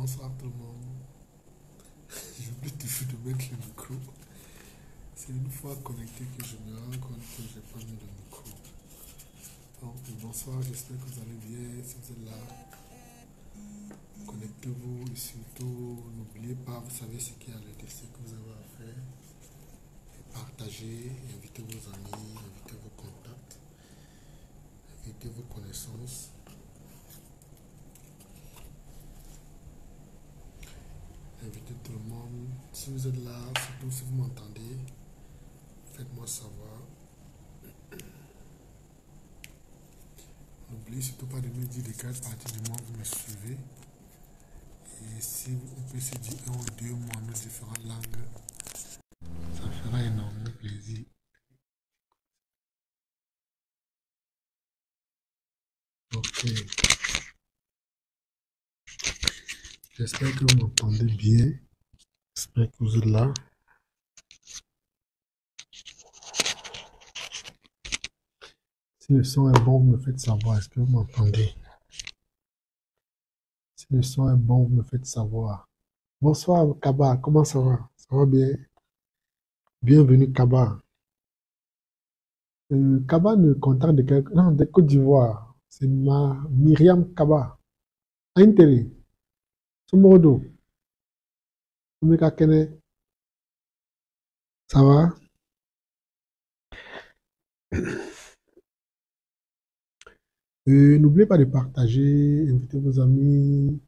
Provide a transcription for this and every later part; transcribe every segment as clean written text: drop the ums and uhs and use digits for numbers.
Bonsoir tout le monde. J'oublie toujours de mettre le micro. C'est une fois connecté que je me rends compte que j'ai pas mis le micro. Donc, bonsoir, j'espère que vous allez bien. Si vous êtes là, connectez-vous et surtout n'oubliez pas, vous savez ce qu'il y a le décès que vous avez à faire. Partagez, invitez vos amis, invitez vos contacts, invitez vos connaissances. Invitez tout le monde. Si vous êtes là, surtout si vous m'entendez, faites-moi savoir. N'oubliez surtout pas de me dire de quelle partie du monde vous me suivez. Et si on peut se dire un ou deux mots en nos différentes langues, ça fera énormément plaisir. Ok. J'espère que vous m'entendez bien. J'espère que vous êtes là. Si le son est bon, vous me faites savoir. Est-ce que vous m'entendez? Si le son est bon, vous me faites savoir. Bonsoir Kaba, comment ça va? Ça va bien? Bienvenue Kaba. Kaba ne contacte de quel... Non, de Côte d'Ivoire. C'est Myriam Kaba. Intérêt. Somodo. Omeka Kene. Ça va? N'oubliez pas de partager, invitez vos amis.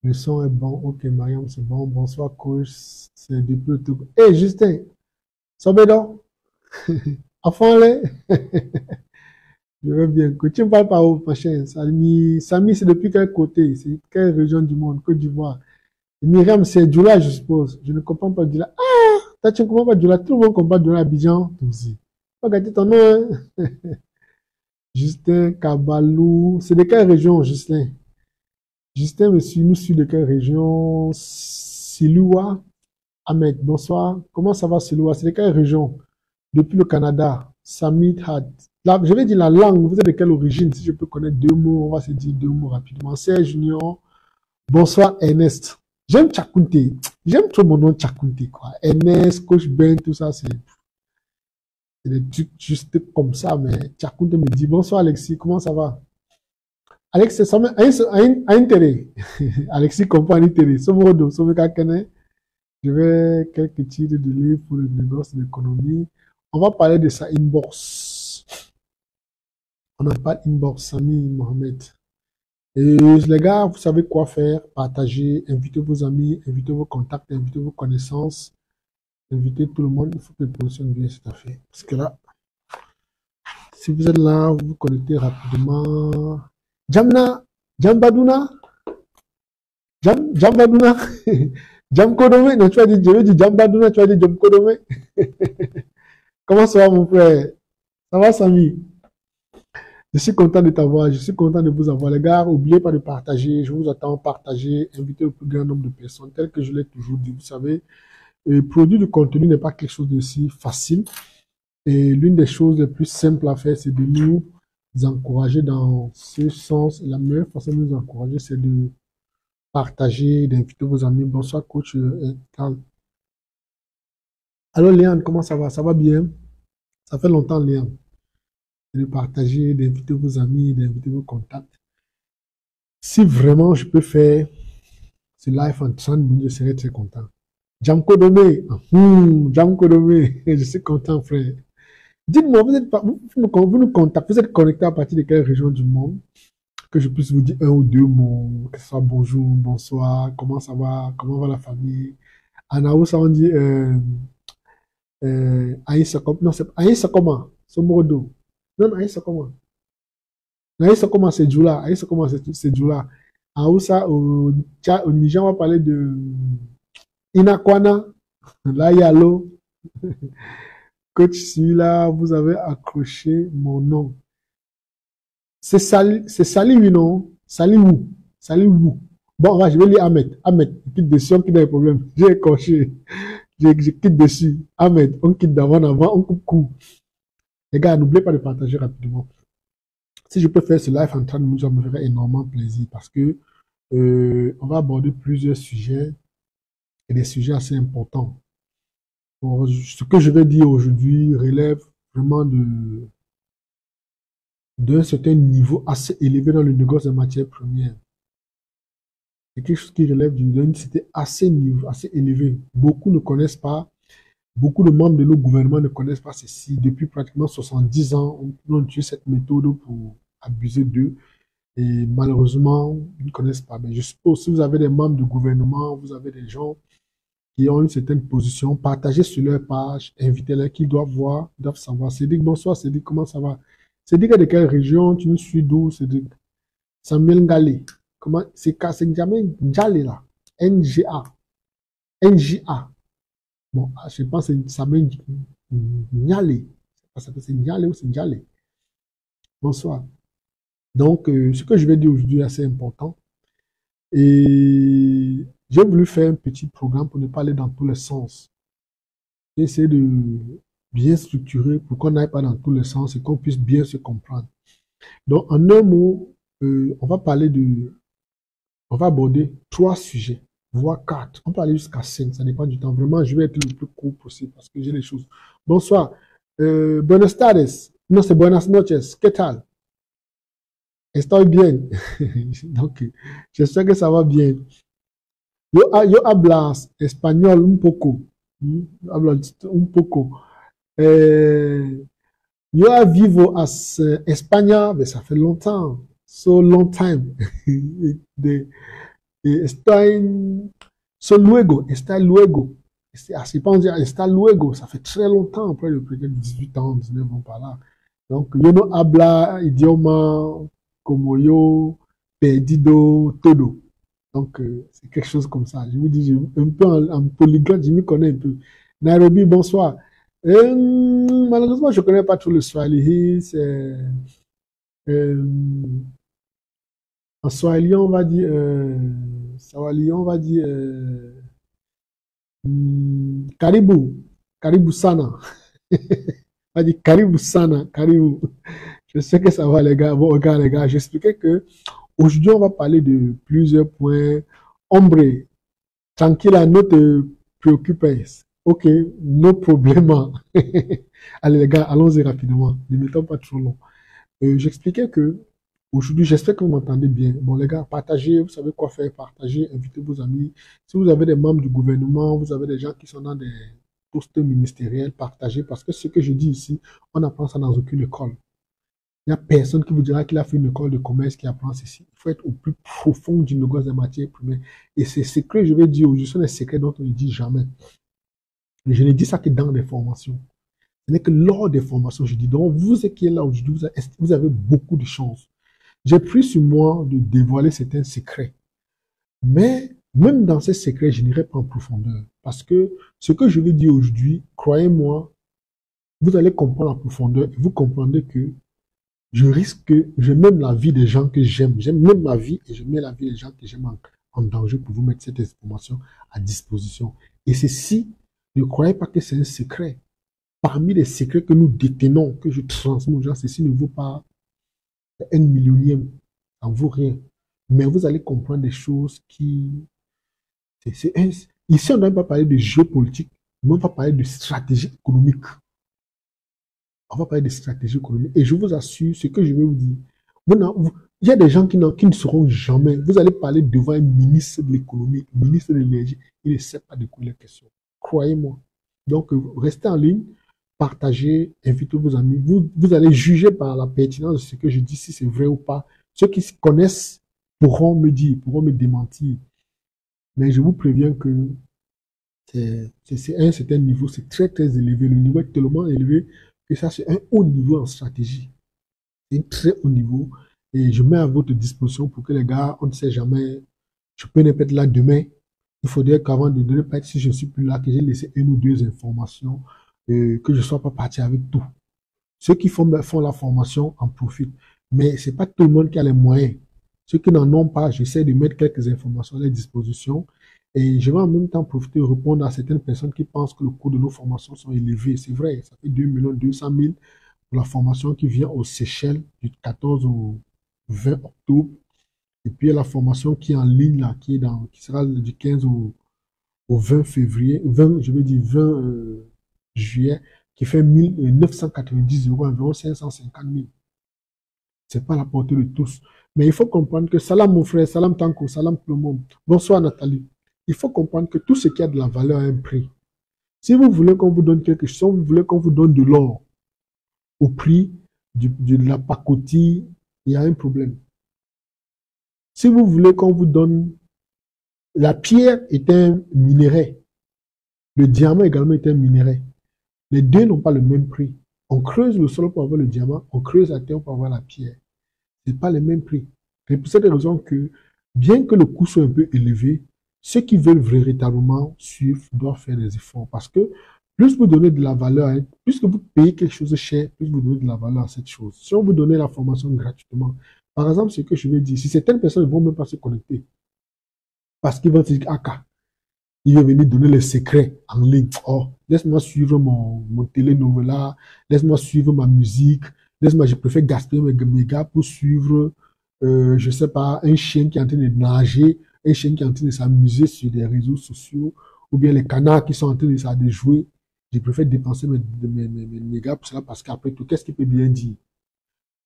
Le son est bon. Ok, Mariam, c'est bon. Bonsoir, coach. C'est depuis le tout. Hé, Justin, Sobedo, enfant, là. Je vais bien. Que tu me parles par où, machin? Samy, c'est depuis quel côté? C'est quelle région du monde? Côte d'Ivoire. Myriam, c'est Djoula, je suppose. Je ne comprends pas Djoula. Ah, toi, tu ne comprends pas Djoula. Tout le monde comprend Djoula Abidjan. Toi aussi. Regarde ton nom, hein. Justin Kabalou. C'est de quelle région, Justin? Justin nous suit de quelle région? Siloua Ahmed, bonsoir. Comment ça va, Siloua? C'est de quelle région? Depuis le Canada. Samit Had. Là, je vais dire la langue. Vous êtes de quelle origine? Si je peux connaître deux mots, on va se dire deux mots rapidement. Serge Junior. Bonsoir, Ernest. J'aime Tchakounte. J'aime trop mon nom Tchakounte, quoi. Ernest, Coach Ben, tout ça, c'est des trucs juste comme ça, mais Tchakounte me dit bonsoir, Alexis. Comment ça va? Alex, ça me a intérêt. Alexis comprend intérêt. Somodo, je vais quelques titres de livres pour le négoce de l'économie. On va parler de sa inbox. On n'a pas inbox, Samy Mohamed. Et les gars, vous savez quoi faire. Partagez, invitez vos amis, invitez vos contacts, invitez vos connaissances, invitez tout le monde. Il faut que je positionne bien cette affaire. Parce que là, si vous êtes là, vous vous connectez rapidement. Jamna, Jambadouna, Jambadouna, Jamkodome, non, tu vas dire, je veux dire Jambadouna, tu vas dire Jamkodome. Comment ça va, mon frère? Ça va, Samy? Je suis content de t'avoir, je suis content de vous avoir. Les gars, n'oubliez pas de partager, je vous attends, partager, inviter le plus grand nombre de personnes, tel que je l'ai toujours dit, vous savez. Produire du contenu n'est pas quelque chose de si facile. Et l'une des choses les plus simples à faire, c'est de nous encourager dans ce sens. La meilleure façon de nous encourager, c'est de partager, d'inviter vos amis. Bonsoir, coach Carl. Allô, Léane, comment ça va? Ça va bien? Ça fait longtemps, Léane. De partager, d'inviter vos amis, d'inviter vos contacts. Si vraiment je peux faire ce live en 30 minutes, je serais très content. Jamko Domé, Jamko Domé, je suis content, frère. Dites-moi, vous nous contactez, vous êtes connecté à partir de quelle région du monde? Que je puisse vous dire un ou deux mots, que ce soit bonjour, bonsoir, comment ça va, comment va la famille. En Aoussa, on dit Aïssa, non, c'est Aïssa comment? Somodo. Non, Aïssa comment? Aïssa comment c'est Djoula? Aïssa comment c'est Djoula? En Aoussa, au Niger, on va parler de Inakwana. Là, il y a l'eau. Coach, celui-là, vous avez accroché mon nom. C'est Sali, oui, non? Saliou. Saliou. Bon, je vais lire Ahmed. Ahmed, quitte dessus, on quitte des problèmes. J'ai accroché. Je quitte dessus. Ahmed, on quitte d'avant, on coupe court. Les gars, n'oubliez pas de partager rapidement. Si je peux faire ce live en 30 minutes, ça me ferait énormément plaisir parce que On va aborder plusieurs sujets et des sujets assez importants. Bon, ce que je vais dire aujourd'hui relève vraiment d'un certain niveau assez élevé dans le négoce des matières premières. C'est quelque chose qui relève d'une cité assez élevé. Beaucoup ne connaissent pas, beaucoup de membres de nos gouvernements ne connaissent pas ceci. Depuis pratiquement 70 ans, on utilise cette méthode pour abuser d'eux. Et malheureusement, ils ne connaissent pas. Mais je suppose, si vous avez des membres du gouvernement, vous avez des gens qui ont une certaine position, partagez sur leur page, invitez-les, qui doivent voir, ils doivent savoir. Cédric, bonsoir, Cédric, comment ça va? Cédric est de quelle région? Tu nous suis d'où, Cédric? Samuel Ngalé. Comment? C'est jamais Ngalé là. N-G-A. N-J-A. Bon, je pense que c'est Samuel Ngalé. C'est Ngalé ou c'est Ngalé. Bonsoir. Donc, ce que je vais dire aujourd'hui est assez important. Et j'ai voulu faire un petit programme pour ne pas aller dans tous les sens. J'ai essayé de bien structurer pour qu'on n'aille pas dans tous les sens et qu'on puisse bien se comprendre. Donc, en un mot, on va aborder 3 sujets, voire 4. On peut aller jusqu'à 5, ça dépend du temps. Vraiment, je vais être le plus court possible parce que j'ai les choses. Bonsoir. Buenas tardes. Non, c'est buenas noches. ¿Qué tal? Estoy bien. Donc, j'espère que ça va bien. Yo hablas español un poco. Hablas un poco. Eh, yo vivo en España, mais ça fait longtemps. So long time. De, está luego. Así pas on dit, está luego. Ça fait très longtemps, après le peut-être 18 ans, 19 ans par là. Donc, yo no habla idioma como yo perdido todo. Donc, c'est quelque chose comme ça. Je vous dis, un peu en polyglotte, je m'y connais un peu. Nairobi, bonsoir. Malheureusement, je ne connais pas tout le Swahili. Euh, en Swahili, on va dire, Karibu, Karibu Sana. On va dire Karibu Sana, Karibu. Je sais que ça va, les gars. Bon, regarde, les gars, j'expliquais que aujourd'hui, on va parler de plusieurs points. Hombre, tranquille, no te preocupes. Ok, no problema. Allez, les gars, allons-y rapidement. Ne mettons pas trop long. J'expliquais que aujourd'hui, j'espère que vous m'entendez bien. Bon, les gars, partagez, vous savez quoi faire, partagez, invitez vos amis. Si vous avez des membres du gouvernement, vous avez des gens qui sont dans des postes ministériels, partagez, parce que ce que je dis ici, on n'apprend ça dans aucune école. Il n'y a personne qui vous dira qu'il a fait une école de commerce qui apprend ceci. Il faut être au plus profond du négoce des matières premières. Et ces secrets, je vais dire aujourd'hui, ce sont des secrets dont on ne dit jamais. Mais je ne dis ça que dans les formations. Ce n'est que lors des formations, je dis. Donc, vous qui êtes là aujourd'hui, vous avez beaucoup de chance. J'ai pris sur moi de dévoiler certains secrets. Mais même dans ces secrets, je n'irai pas en profondeur. Parce que ce que je vais dire aujourd'hui, croyez-moi, vous allez comprendre en profondeur et vous comprendrez que je risque, je mets la vie des gens que j'aime. J'aime même ma vie et je mets la vie des gens que j'aime en danger pour vous mettre cette information à disposition. Et ceci, ne croyez pas que c'est un secret. Parmi les secrets que nous détenons, que je transmets aux gens, ceci ne vaut pas 1 millionième, ça ne vaut rien. Mais vous allez comprendre des choses qui... Ici, on ne va pas parler de géopolitique, mais on va parler de stratégie économique. On va parler de stratégie économique. Et je vous assure, ce que je vais vous dire, il y a des gens qui ne sauront jamais. Vous allez parler devant un ministre de l'économie, ministre de l'énergie, il ne sait pas de quoi il est question. Croyez-moi. Donc, restez en ligne, partagez, invitez vos amis. Vous allez juger par la pertinence de ce que je dis, si c'est vrai ou pas. Ceux qui se connaissent pourront me dire, pourront me démentir. Mais je vous préviens que c'est un certain niveau, c'est très très élevé. Le niveau est tellement élevé que ça, c'est un haut niveau en stratégie. C'est un très haut niveau. Et je mets à votre disposition pour que les gars, on ne sait jamais, je peux ne pas être là demain. Il faudrait qu'avant de ne pas être, si je ne suis plus là, que j'ai laissé 1 ou 2 informations, que je ne sois pas parti avec tout. Ceux qui font la formation en profitent. Mais ce n'est pas tout le monde qui a les moyens. Ceux qui n'en ont pas, j'essaie de mettre quelques informations à leur disposition. Et je vais en même temps profiter de répondre à certaines personnes qui pensent que le coût de nos formations sont élevés. C'est vrai, ça fait 2 200 000 pour la formation qui vient aux Seychelles du 14 au 20 octobre. Et puis, il y a la formation qui est en ligne, là, qui sera du 15 au 20 février, 20, je veux dire 20 juillet, qui fait 1990 €, environ 550 000. C'est pas à la portée de tous. Mais il faut comprendre que, salam mon frère, salam Tanko, salam tout le monde. Bonsoir Nathalie. Il faut comprendre que tout ce qui a de la valeur a un prix. Si vous voulez qu'on vous donne quelque chose, si vous voulez qu'on vous donne de l'or au prix de la pacotille, il y a un problème. Si vous voulez qu'on vous donne, la pierre est un minerai, le diamant également est un minerai. Les deux n'ont pas le même prix. On creuse le sol pour avoir le diamant, on creuse la terre pour avoir la pierre. Ce n'est pas le même prix. C'est pour cette raison que, bien que le coût soit un peu élevé, ceux qui veulent véritablement suivre doivent faire des efforts. Parce que plus vous donnez de la valeur, hein, plus que vous payez quelque chose de cher, plus vous donnez de la valeur à cette chose. Si on vous donnait la formation gratuitement, par exemple, ce que je veux dire, si certaines personnes ne vont même pas se connecter, parce qu'ils vont se dire, ah, il va venir donner les secrets en ligne. Oh, laisse-moi suivre mon télénovela, laisse-moi suivre ma musique, laisse-moi, je préfère gaspiller mes gars pour suivre, je sais pas, un chien qui est en train de nager, un chien qui est en train de s'amuser sur des réseaux sociaux, ou bien les canards qui sont en train de jouer. Je préfère dépenser mes gars pour cela parce qu'après tout, qu'est-ce qu'il peut bien dire?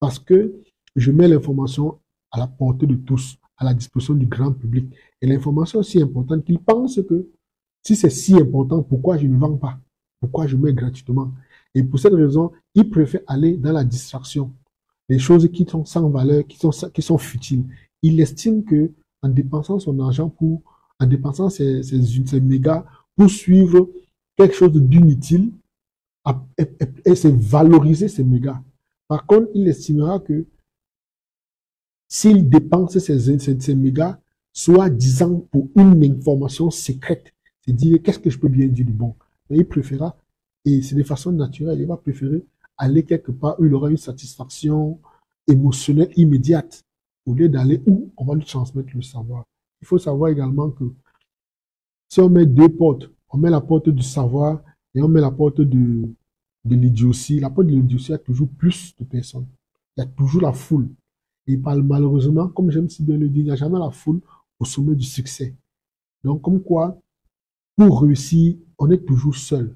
Parce que je mets l'information à la portée de tous, à la disposition du grand public. Et l'information est si importante qu'ils pensent que si c'est si important, pourquoi je ne vends pas? Pourquoi je mets gratuitement? Et pour cette raison, ils préfèrent aller dans la distraction, les choses qui sont sans valeur, qui sont futiles. Il estime que en dépensant son argent en dépensant ses mégas pour suivre quelque chose d'inutile, et c'est valoriser ces mégas. Par contre, il estimera que s'il dépense ces mégas, soit disant pour une information secrète, c'est dire qu'est-ce que je peux bien dire du bon. Mais il préférera, et c'est de façon naturelle, il va préférer aller quelque part où il aura une satisfaction émotionnelle immédiate, au lieu d'aller où on va lui transmettre le savoir. Il faut savoir également que si on met deux portes, on met la porte du savoir et on met la porte de l'idiotie, la porte de l'idiotie a toujours plus de personnes. Il y a toujours la foule. Et malheureusement, comme j'aime si bien le dire, il n'y a jamais la foule au sommet du succès. Donc, comme quoi, pour réussir, on est toujours seul.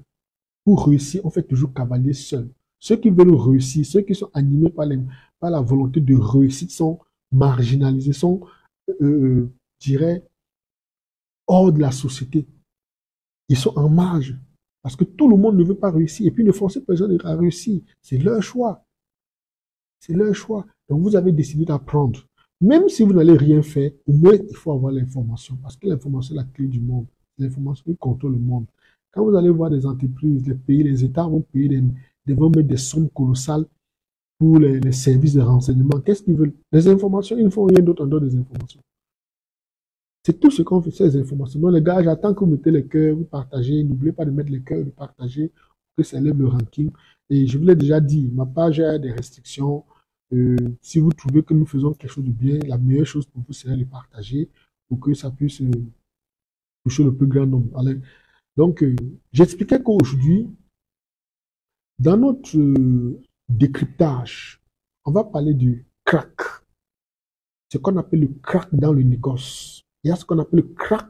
Pour réussir, on fait toujours cavalier seul. Ceux qui veulent réussir, ceux qui sont animés par la volonté de réussir, sont marginalisés, sont, je dirais, hors de la société. Ils sont en marge. Parce que tout le monde ne veut pas réussir. Et puis, ne forcez personne à réussir. C'est leur choix. C'est leur choix. Donc, vous avez décidé d'apprendre. Même si vous n'allez rien faire, au moins, il faut avoir l'information. Parce que l'information est la clé du monde. L'information qui contrôle le monde. Quand vous allez voir des entreprises, les pays, les États vont payer vont mettre des sommes colossales pour les services de renseignement. Qu'est-ce qu'ils veulent? Des informations, ils ne font rien d'autre en dehors des informations. C'est tout ce qu'on fait, ces informations. Donc, les gars, j'attends que vous mettez les cœurs, vous partagez. N'oubliez pas de mettre les cœurs, de partager pour que ça lève le ranking. Et je vous l'ai déjà dit, ma page a des restrictions. Si vous trouvez que nous faisons quelque chose de bien, la meilleure chose pour vous serait de partager pour que ça puisse toucher le plus grand nombre. Allez. Donc, j'expliquais qu'aujourd'hui, dans notre décryptage, on va parler du crack. Ce qu'on appelle le crack dans le négoce. Il y a ce qu'on appelle le crack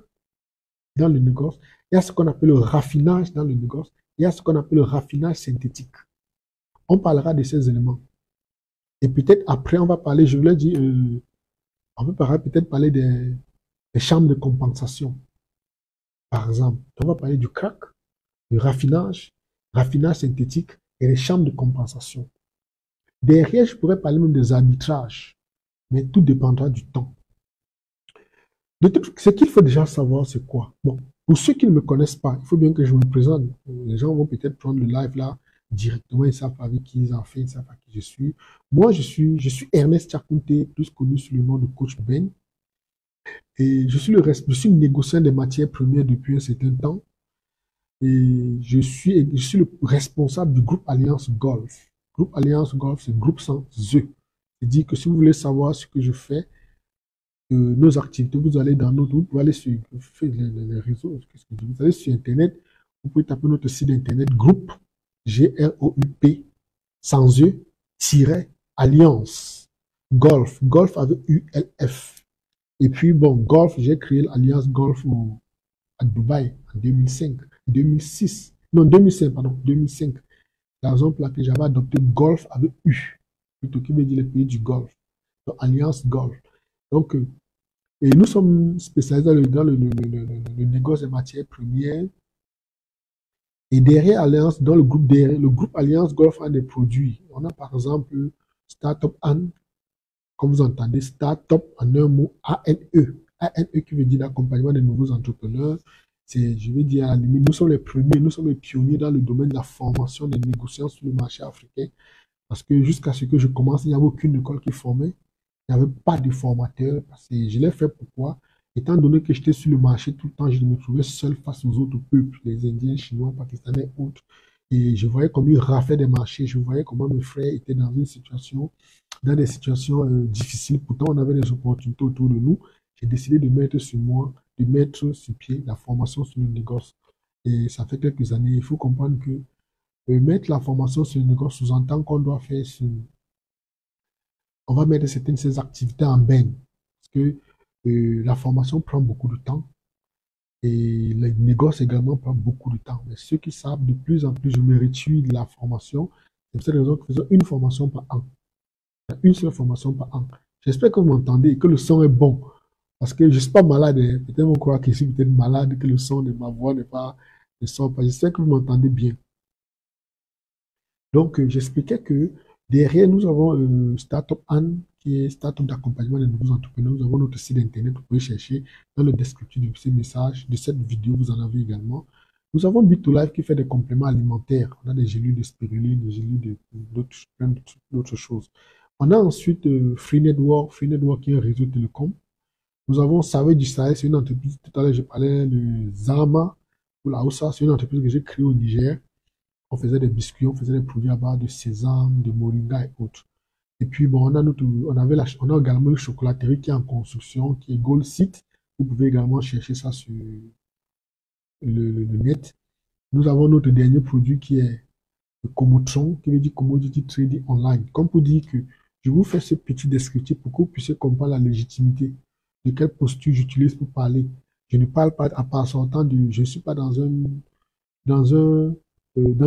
dans le négoce. Il y a ce qu'on appelle le raffinage dans le négoce. Il y a ce qu'on appelle le raffinage synthétique. On parlera de ces éléments. Et peut-être après, on va parler, je vous l'ai dit, on peut peut-être parler des chambres de compensation. Par exemple, on va parler du crack, du raffinage synthétique et des chambres de compensation. Derrière, je pourrais parler même des arbitrages, mais tout dépendra du temps. Ce qu'il faut déjà savoir, c'est quoi? Bon, pour ceux qui ne me connaissent pas, il faut bien que je me présente. Les gens vont peut-être prendre le live là directement, ils savent avec qui ils ont fait, ils savent à qui je suis. Moi, je suis Ernest Tchakounté, plus connu sous le nom de Coach Ben. Et je suis négociant des matières premières depuis un certain temps. Et je suis le responsable du groupe Alliance Golf. Groupe Alliance Golf, c'est groupe sans E. C'est-à-dire que si vous voulez savoir ce que je fais, nos activités, vous allez dans notre, vous pouvez aller sur les réseaux, vous allez sur Internet, vous pouvez taper notre site Internet, groupe, G-R-O-U-P, sans E, Alliance, Golf avec U-L-F. Et puis, bon, Golf, j'ai créé l'Alliance Golf à Dubaï en 2005, 2006, non, 2005, pardon, 2005. La raison pour laquelle j'avais adopté Golf avec U, plutôt qui veut dire les pays du Golfe. Donc, Alliance Golf. Donc, et nous sommes spécialisés dans le négoce des matières premières. Et derrière Alliance, dans le groupe Alliance Golf a des produits. On a par exemple Startup An, comme vous entendez, Startup en un mot, ANE. ANE qui veut dire l'accompagnement des nouveaux entrepreneurs. C'est, je vais dire, à la limite, nous sommes les premiers, nous sommes les pionniers dans le domaine de la formation des négociants sur le marché africain. Parce que jusqu'à ce que je commence, il n'y avait aucune école qui formait. Il n'y avait pas de formateur. Parce que je l'ai fait pourquoi? Étant donné que j'étais sur le marché tout le temps, je me trouvais seul face aux autres peuples, les Indiens, Chinois, Pakistanais et autres. Et je voyais comment ils raflaient des marchés. Je voyais comment mes frères étaient dans des situations difficiles. Pourtant, on avait des opportunités autour de nous. J'ai décidé de mettre sur moi, de mettre sur pied la formation sur le négoce. Et ça fait quelques années. Il faut comprendre que mettre la formation sur le négoce sous-entend qu'on doit faire on va mettre certaines de ces activités en baigne. Parce que la formation prend beaucoup de temps et le négoce également prend beaucoup de temps. Mais ceux qui savent, de plus en plus, je me réduis de la formation. C'est pour cette raison que nous faisons une formation par an. Une seule formation par an. J'espère que vous m'entendez et que le son est bon. Parce que je ne suis pas malade. Hein. Peut-être vous croyez que je suis peut-être malade, que le son de ma voix ne sort pas. J'espère que vous m'entendez bien. Donc, j'expliquais que derrière, nous avons Startup Anne, qui est Startup d'accompagnement des nouveaux entrepreneurs. Nous avons notre site internet, vous pouvez chercher dans le descriptif de ces messages, de cette vidéo, vous en avez également. Nous avons Bit2Life qui fait des compléments alimentaires. On a des gélules de spiruline, des gélules plein d'autres choses. On a ensuite Free Network qui est un réseau télécom. Nous avons Savez du Sahel, c'est une entreprise, tout à l'heure je parlais de Zama, ou la Oussa, c'est une entreprise que j'ai créée au Niger. On faisait des biscuits, on faisait des produits à base de sésame, de moringa et autres. Et puis, bon, on a également une chocolaterie qui est en construction, qui est Gold Seed. Vous pouvez également chercher ça sur le net. Nous avons notre dernier produit qui est le Comotron, qui veut dire Commodity Trading Online. Comme pour dire que je vous fais ce petit descriptif pour que vous puissiez comprendre la légitimité de quelle posture j'utilise pour parler. Je ne parle pas à part sortant de, je ne suis pas dans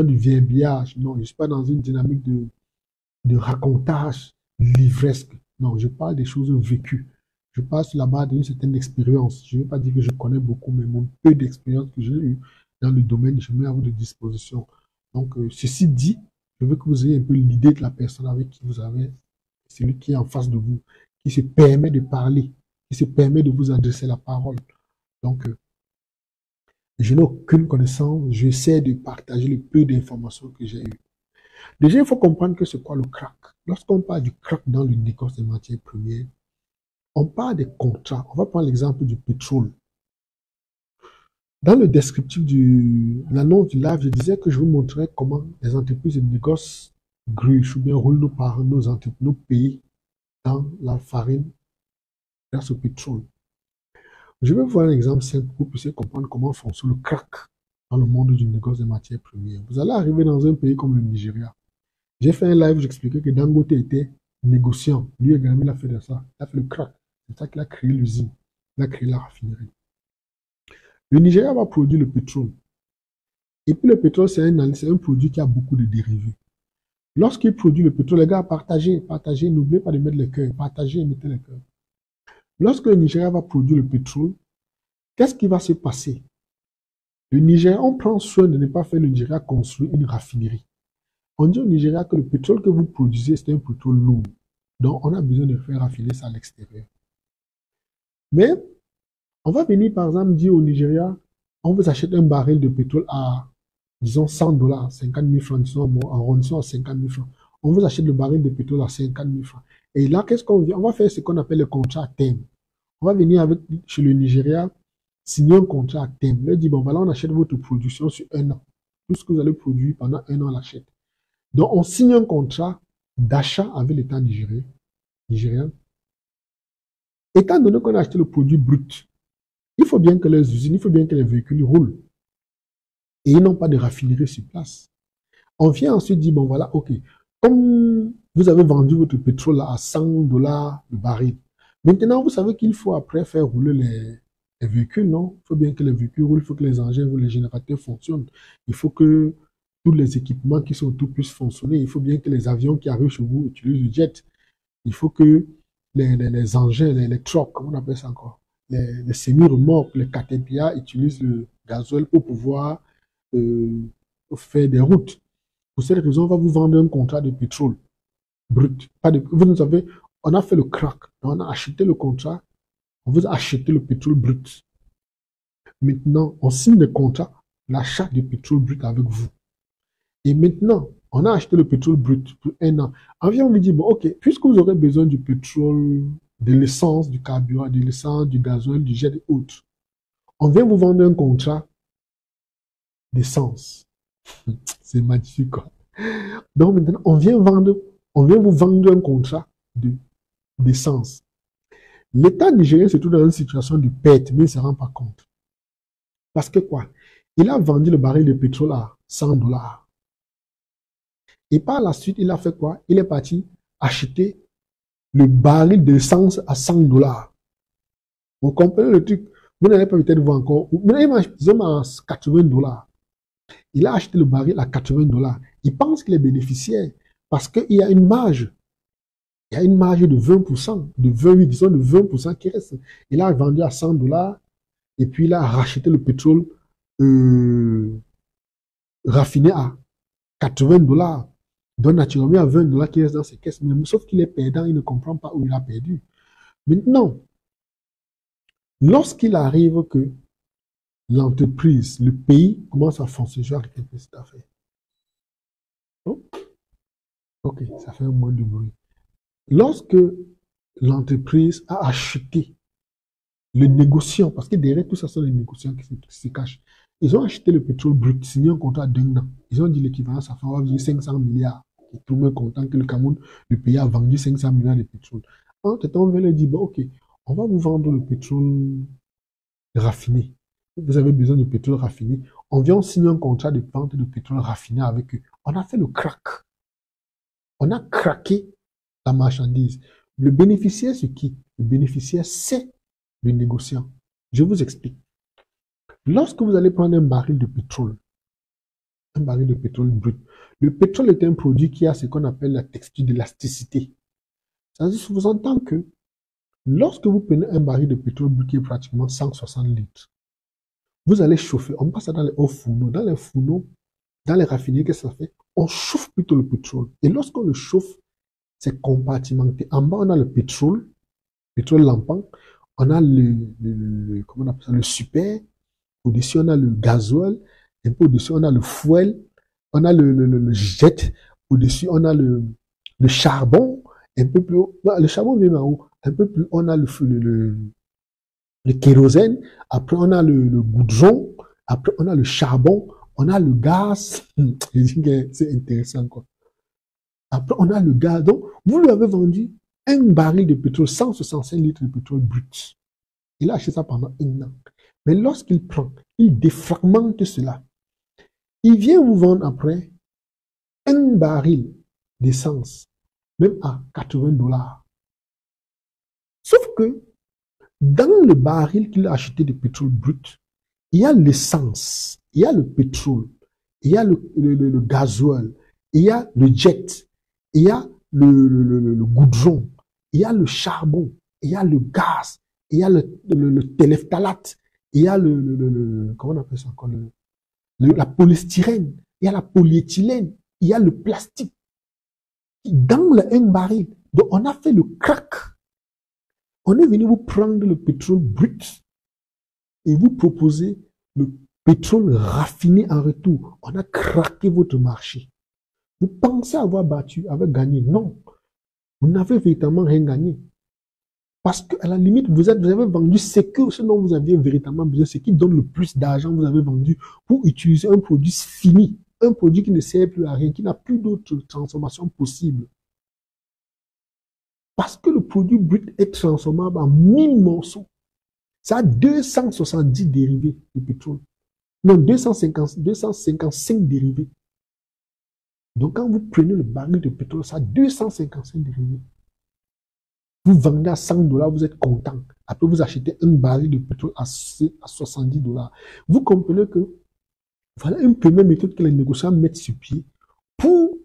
du verbiage. Non, je ne suis pas dans une dynamique de racontage livresque. Non, je parle des choses vécues. Je parle sur la base d'une certaine expérience. Je ne vais pas dire que je connais beaucoup, mais mon peu d'expérience que j'ai eu dans le domaine, je mets à votre disposition. Donc, ceci dit, je veux que vous ayez un peu l'idée de la personne avec qui vous avez, celui qui est en face de vous, qui se permet de parler, qui se permet de vous adresser la parole. Donc, je n'ai aucune connaissance, j'essaie de partager le peu d'informations que j'ai eues. Déjà, il faut comprendre que c'est quoi le crack. Lorsqu'on parle du crack dans le négoce des matières premières, on parle des contrats. On va prendre l'exemple du pétrole. Dans le descriptif de l'annonce du live, je disais que je vous montrerai comment les entreprises de négoce gruchent ou bien roulent nos pays dans la farine grâce au pétrole. Je vais vous voir un exemple simple pour que vous puissiez comprendre comment fonctionne le crack dans le monde du négoce des matières premières. Vous allez arriver dans un pays comme le Nigeria. J'ai fait un live, j'expliquais que Dangote était négociant. Lui également, il a fait de ça. Il a fait le crack. C'est ça qu'il a créé l'usine. Il a créé la raffinerie. Le Nigeria va produire le pétrole. Et puis le pétrole, c'est un produit qui a beaucoup de dérivés. Lorsqu'il produit le pétrole, les gars, partagez, n'oubliez pas de mettre les cœurs, partagez et mettez les cœurs. Lorsque le Nigeria va produire le pétrole, qu'est-ce qui va se passer? Le Nigeria, on prend soin de ne pas faire le Nigeria construire une raffinerie. On dit au Nigeria que le pétrole que vous produisez, c'est un pétrole lourd. Donc, on a besoin de faire raffiner ça à l'extérieur. Mais, on va venir, par exemple, dire au Nigeria, on vous achète un baril de pétrole à, disons, 100 $, 50 000 francs, disons, en arrondissant à 50 000 francs. On vous achète le baril de pétrole à 50 000 francs. Et là, qu'est-ce qu'on dit? On va faire ce qu'on appelle le contrat à terme. On va venir chez le Nigeria, signer un contrat à terme. On leur dit, bon, voilà, on achète votre production sur un an. Tout ce que vous allez produire pendant un an, on l'achète. Donc, on signe un contrat d'achat avec l'État nigérien. Étant donné qu'on a acheté le produit brut, il faut bien que les usines, il faut bien que les véhicules roulent. Et ils n'ont pas de raffinerie sur place. On vient ensuite dire, bon voilà, ok, comme vous avez vendu votre pétrole à 100 $ le baril, Maintenant, vous savez qu'il faut après faire rouler les véhicules, non? Il faut bien que les véhicules roulent, il faut que les engins ou les générateurs fonctionnent. Il faut que tous les équipements qui sont autour puissent fonctionner. Il faut bien que les avions qui arrivent chez vous utilisent le jet. Il faut que les engins, les trucks, comment on appelle ça encore? Les semi-remorques, les caterpillars utilisent le gasoil pour pouvoir euh, faire des routes. Pour cette raison, on va vous vendre un contrat de pétrole brut. Pas de, vous savez, on a fait le crack. On a acheté le contrat. On vous a acheté le pétrole brut. Maintenant, on signe le contrat, l'achat du pétrole brut avec vous. Et maintenant, on a acheté le pétrole brut pour 1 an. On vient, on me dit, bon, ok, puisque vous aurez besoin du pétrole, de l'essence, du carburant, de l'essence, du gasoil, du jet et autres, on vient vous vendre un contrat d'essence. C'est magnifique, quoi. Donc maintenant, on vient vous vendre un contrat d'essence. L'État nigérien se trouve dans une situation de perte, mais il ne se rend pas compte. Parce que quoi? Il a vendu le baril de pétrole à 100 $. Et par la suite, il a fait quoi? Il est parti acheter le baril d'essence à 100 $. Vous comprenez le truc? Vous n'allez pas peut-être voir encore. Mais disons à 80 $. Il a acheté le baril à 80 $. Il pense qu'il est bénéficiaire parce qu'il y a une marge. Il y a une marge de 20%, de 28, disons de 20% qui reste. Il a vendu à 100 $ et puis il a racheté le pétrole raffiné à 80 $. Donc naturellement, il y a 20 $ qui restent dans ses caisses. Mais sauf qu'il est perdant, il ne comprend pas où il a perdu. Maintenant, lorsqu'il arrive que l'entreprise, le pays commence à fonctionner, je vais arrêter cette affaire. Oh, ok, ça fait un moins de bruit. Lorsque l'entreprise a acheté les négociants, parce que derrière tout ça, ce sont les négociants qui se cachent. Ils ont acheté le pétrole brut, signé un contrat d'1 an. Ils ont dit l'équivalent, ça fait 500 milliards. Et tout le monde est content que le Cameroun, le pays a vendu 500 milliards de pétrole. Entre-temps, on vient leur dire, bon, ok, on va vous vendre le pétrole raffiné. Vous avez besoin de pétrole raffiné. On vient signer un contrat de vente de pétrole raffiné avec eux. On a fait le crack. On a craqué la marchandise. Le bénéficiaire, c'est qui? Le bénéficiaire, c'est le négociant. Je vous explique. Lorsque vous allez prendre un baril de pétrole brut, le pétrole est un produit qui a ce qu'on appelle la texture d'élasticité. Ça vous entend que lorsque vous prenez un baril de pétrole brut qui est pratiquement 160 litres, vous allez chauffer. On passe ça dans les hauts fourneaux. Dans les fourneaux, dans les raffineries, qu'est-ce que ça fait? On chauffe plutôt le pétrole. Et lorsqu'on le chauffe, c'est compartimenté. En bas, on a le pétrole lampant. On a comment on appelle ça, le super. Au-dessus, on a le gasoil. Un peu au-dessus, on a le fuel. On a le jet. Au-dessus, on a le charbon. Un peu plus haut. Le charbon vient en haut. Un peu plus haut, on a le kérosène. Après, on a le goudron. Après, on a le charbon. On a le gaz. Je dis que c'est intéressant, quoi. Après, on a le gaz. Donc, vous lui avez vendu un baril de pétrole, 165 litres de pétrole brut. Il a acheté ça pendant 1 an. Mais lorsqu'il prend, il défragmente cela. Il vient vous vendre après un baril d'essence, même à 80 $. Sauf que dans le baril qu'il a acheté de pétrole brut, il y a l'essence, il y a le pétrole, il y a le gasoil, il y a le jet, il y a le goudron, il y a le charbon, il y a le gaz, il y a le téléphtalate, il y a comment on appelle ça encore, la polystyrène, il y a la polyéthylène, il y a le plastique. Dans un baril. Donc on a fait le crack. On est venu vous prendre le pétrole brut et vous proposer le pétrole raffiné en retour. On a craqué votre marché. Vous pensez avoir battu, avoir gagné? Non. Vous n'avez véritablement rien gagné. Parce qu'à la limite, vous avez vendu ce dont vous aviez véritablement besoin, ce qui donne le plus d'argent, vous avez vendu pour utiliser un produit fini, un produit qui ne sert plus à rien, qui n'a plus d'autre transformation possible. Parce que le produit brut est transformable en 1000 morceaux. Ça a 270 dérivés de pétrole. Non, 255 dérivés. Donc quand vous prenez le baril de pétrole, ça a 255 dérivés. Vous vendez à 100 dollars, vous êtes content. Après, vous achetez un baril de pétrole à 70 dollars. Vous comprenez que voilà une première méthode que les négociants mettent sur pied pour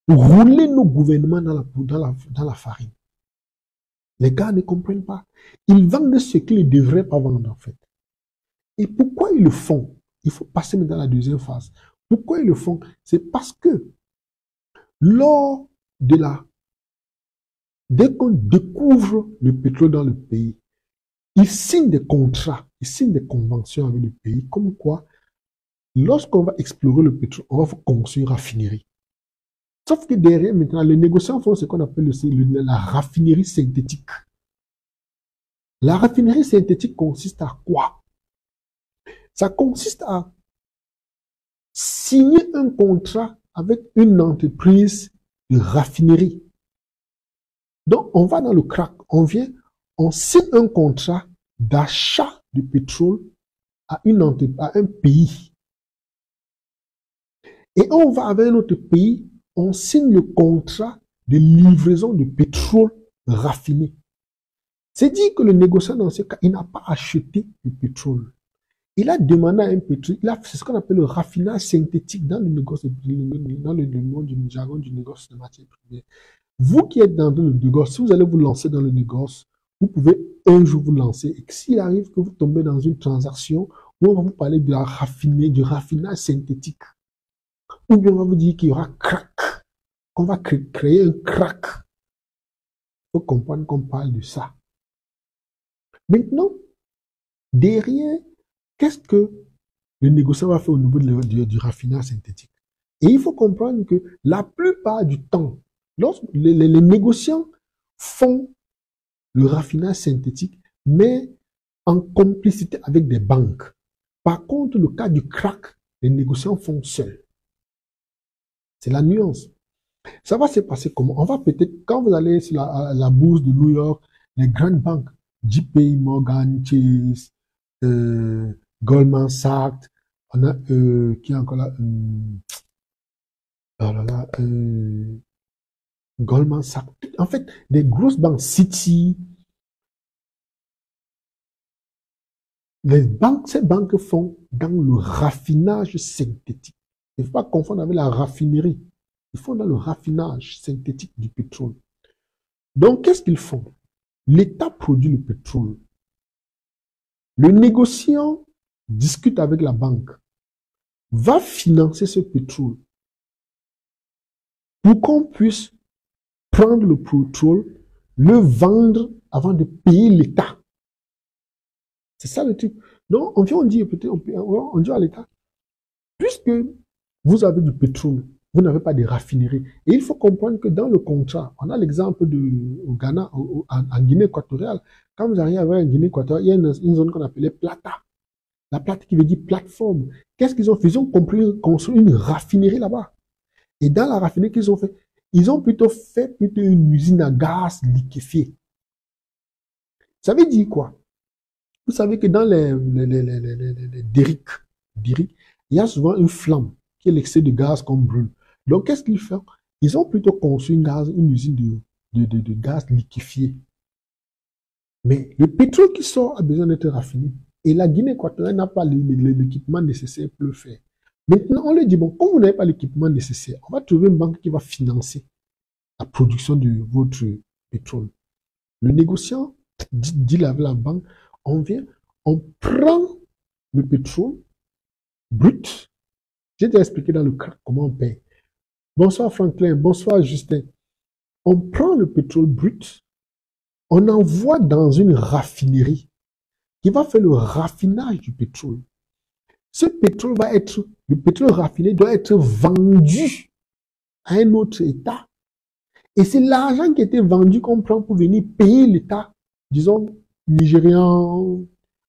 rouler nos gouvernements dans la farine. Les gars ne comprennent pas. Ils vendent ce qu'ils ne devraient pas vendre, en fait. Et pourquoi ils le font? Il faut passer dans la deuxième phase. Pourquoi ils le font? C'est parce que lors de dès qu'on découvre le pétrole dans le pays, ils signent des contrats, ils signent des conventions avec le pays, comme quoi, lorsqu'on va explorer le pétrole, on va construire une raffinerie. Sauf que derrière, maintenant, les négociants font ce qu'on appelle la raffinerie synthétique. La raffinerie synthétique consiste à quoi? Ça consiste à signer un contrat avec une entreprise de raffinerie. Donc, on va dans le crack, on vient, on signe un contrat d'achat de pétrole à un pays. Et on va avec un autre pays, on signe le contrat de livraison de pétrole raffiné. C'est dit que le négociant, dans ce cas, il n'a pas acheté le pétrole. Il a demandé à un pétrole, c'est ce qu'on appelle le raffinage synthétique dans le négoce, dans le monde du jargon du négoce de matières premières. Vous qui êtes dans le négoce, si vous allez vous lancer dans le négoce, vous pouvez un jour vous lancer. Et s'il arrive que vous tombez dans une transaction où on va vous parler de du raffinage synthétique, ou bien on va vous dire qu'il y aura crack, qu'on va créer un crack. Il faut comprendre qu'on parle de ça. Maintenant, derrière, qu'est-ce que le négociant va faire au niveau du raffinage synthétique? Et il faut comprendre que la plupart du temps, lorsque les négociants font le raffinage synthétique, mais en complicité avec des banques. Par contre, le cas du crack, les négociants font seuls. C'est la nuance. Ça va se passer comment? On va peut-être, quand vous allez sur la bourse de New York, les grandes banques, JP Morgan, Chase, Goldman Sachs, on a, qui est encore là, oh là là, Goldman Sachs, en fait, des grosses banques, Citi, ces banques font dans le raffinage synthétique. Il ne faut pas confondre avec la raffinerie. Ils font dans le raffinage synthétique du pétrole. Donc, qu'est-ce qu'ils font? L'État produit le pétrole. Le négociant discute avec la banque, va financer ce pétrole pour qu'on puisse prendre le pétrole, le vendre avant de payer l'État. C'est ça le truc. Donc, on dit à l'État, puisque vous avez du pétrole, vous n'avez pas de raffinerie. Et il faut comprendre que dans le contrat, on a l'exemple au Ghana, en Guinée équatoriale. Quand vous arrivez en Guinée équatoriale, il y a une zone qu'on appelait Plata. La Plata qui veut dire plateforme. Qu'est-ce qu'ils ont fait? Ils ont construit une raffinerie là-bas. Et dans la raffinerie qu'ils ont fait, ils ont plutôt fait une usine à gaz liquéfié. Ça veut dire quoi? Vous savez que dans les derricks, il y a souvent une flamme qui est l'excès de gaz qu'on brûle. Donc, qu'est-ce qu'ils font? Ils ont plutôt construit une usine de gaz liquéfié. Mais le pétrole qui sort a besoin d'être raffiné. Et la Guinée équatoriale n'a pas l'équipement nécessaire pour le faire. Maintenant, on leur dit, bon, comme vous n'avez pas l'équipement nécessaire, on va trouver une banque qui va financer la production de votre pétrole. Le négociant dit avec la banque, on vient, on prend le pétrole brut. J'ai déjà expliqué dans le cas comment on paye. Bonsoir Franklin, bonsoir Justin. On prend le pétrole brut, on envoie dans une raffinerie qui va faire le raffinage du pétrole. Ce pétrole le pétrole raffiné doit être vendu à un autre État. Et c'est l'argent qui a été vendu qu'on prend pour venir payer l'État, disons, nigérian,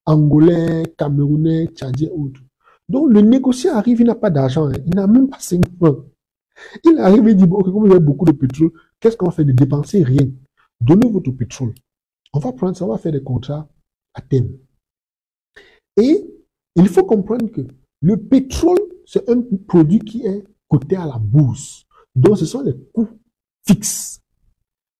angolais, camerounais, tchadien, autres. Donc, le négociant arrive, il n'a pas d'argent, il n'a même pas 5 francs. Il arrive et dit, bon, comme vous avez beaucoup de pétrole, qu'est-ce qu'on va faire? De dépenser rien. Donnez votre pétrole. On va prendre ça, on va faire des contrats à thème. Et il faut comprendre que le pétrole, c'est un produit qui est coté à la bourse. Donc, ce sont les coûts fixes.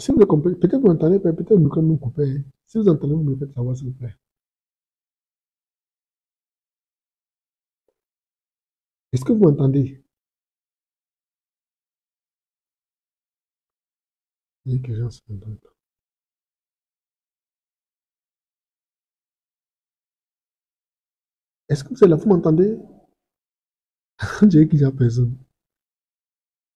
Si vous comprenez, peut-être vous entendez, peut-être le micro me couper, hein. Si vous entendez, vous me faites savoir, s'il vous plaît. Est-ce que vous entendez? Il y a que les gens s'entendent. Est-ce que vous êtes là, vous m'entendez? On dirait qu'il n'y a personne.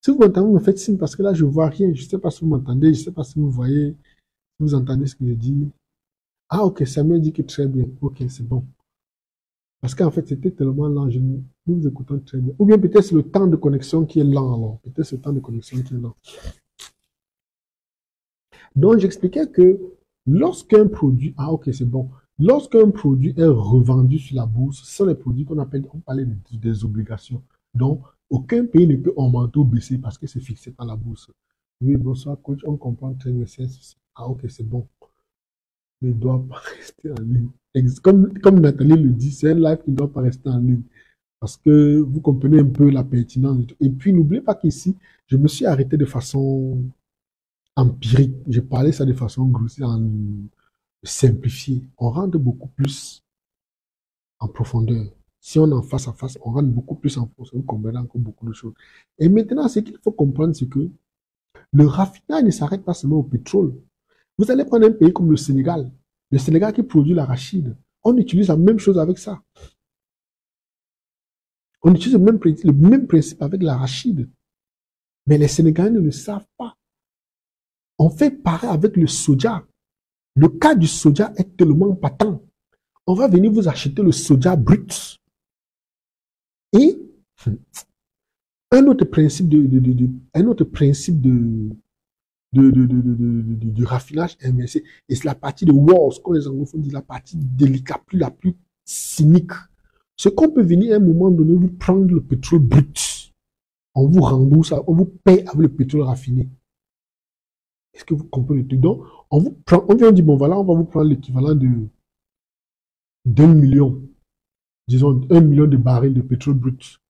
Si vous m'entendez, vous me faites signe parce que là, je ne vois rien. Je ne sais pas si vous m'entendez, je ne sais pas si vous voyez, si vous entendez ce que je dis. Ah, ok, Samuel dit que très bien. Ok, c'est bon. Parce qu'en fait, c'était tellement lent, nous vous écoutons très bien. Ou bien peut-être c'est le temps de connexion qui est lent alors. Peut-être c'est le temps de connexion qui est lent. Donc, j'expliquais que lorsqu'un produit, ah ok, c'est bon. Lorsqu'un produit est revendu sur la bourse, ce sont les produits qu'on appelle, on parlait des obligations. Donc, aucun pays ne peut augmenter ou baisser parce que c'est fixé par la bourse. Oui, bonsoir, coach, on comprend très bien. Ah ok, c'est bon. Ne doit pas rester en ligne. Comme Nathalie le dit, c'est un live qui ne doit pas rester en ligne. Parce que vous comprenez un peu la pertinence. Et puis, n'oubliez pas qu'ici, je me suis arrêté de façon empirique. J'ai parlé ça de façon grossière, simplifiée. On rentre beaucoup plus en profondeur. Si on est en face à face, on rentre beaucoup plus en profondeur, on comprend encore beaucoup de choses. Et maintenant, ce qu'il faut comprendre, c'est que le raffinage ne s'arrête pas seulement au pétrole. Vous allez prendre un pays comme le Sénégal. Le Sénégal qui produit l'arachide. On utilise la même chose avec ça. On utilise le même principe avec l'arachide. Mais les Sénégalais ne le savent pas. On fait pareil avec le soja. Le cas du soja est tellement patent. On va venir vous acheter le soja brut. Et un autre principe un autre principe du raffinage inversé, et c'est la partie de Wars, comme les anglophones disent, la partie délicate, la plus cynique. C'est qu'on peut venir à un moment donné vous prendre le pétrole brut. On vous rembourse, on vous paye avec le pétrole raffiné. Est-ce que vous comprenez le truc? Donc, on vous prend, on vient dire, bon voilà, on va vous prendre l'équivalent d'1 million, disons 1 million de barils de pétrole brut.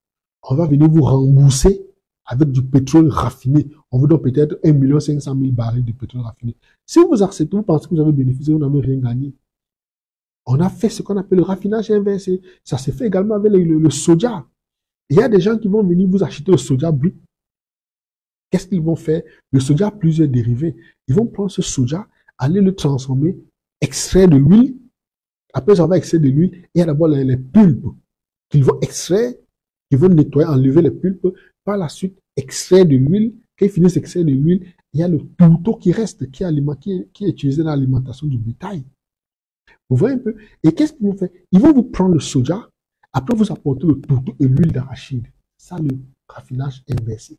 On va venir vous rembourser avec du pétrole raffiné. On vous donne peut-être 1,5 million barils de pétrole raffiné. Si vous acceptez, vous pensez que vous avez bénéficié, vous n'avez rien gagné. On a fait ce qu'on appelle le raffinage inversé. Ça se fait également avec le soja. Il y a des gens qui vont venir vous acheter le soja brut. Qu'est-ce qu'ils vont faire? Le soja a plusieurs dérivés. Ils vont prendre ce soja, aller le transformer, extraire de l'huile. Après avoir extrait de l'huile, il y a d'abord les pulpes qu'ils vont extraire, qu'ils vont nettoyer, enlever les pulpes. Par la suite, extraire de l'huile. Quand ils finissent d'extraire de l'huile, il y a le tourteau qui reste, qui est utilisé dans l'alimentation du bétail. Vous voyez un peu? Et qu'est-ce qu'ils vont faire? Ils vont vous prendre le soja, après vous apporter le tourteau et l'huile d'arachide. Ça, le raffinage inversé.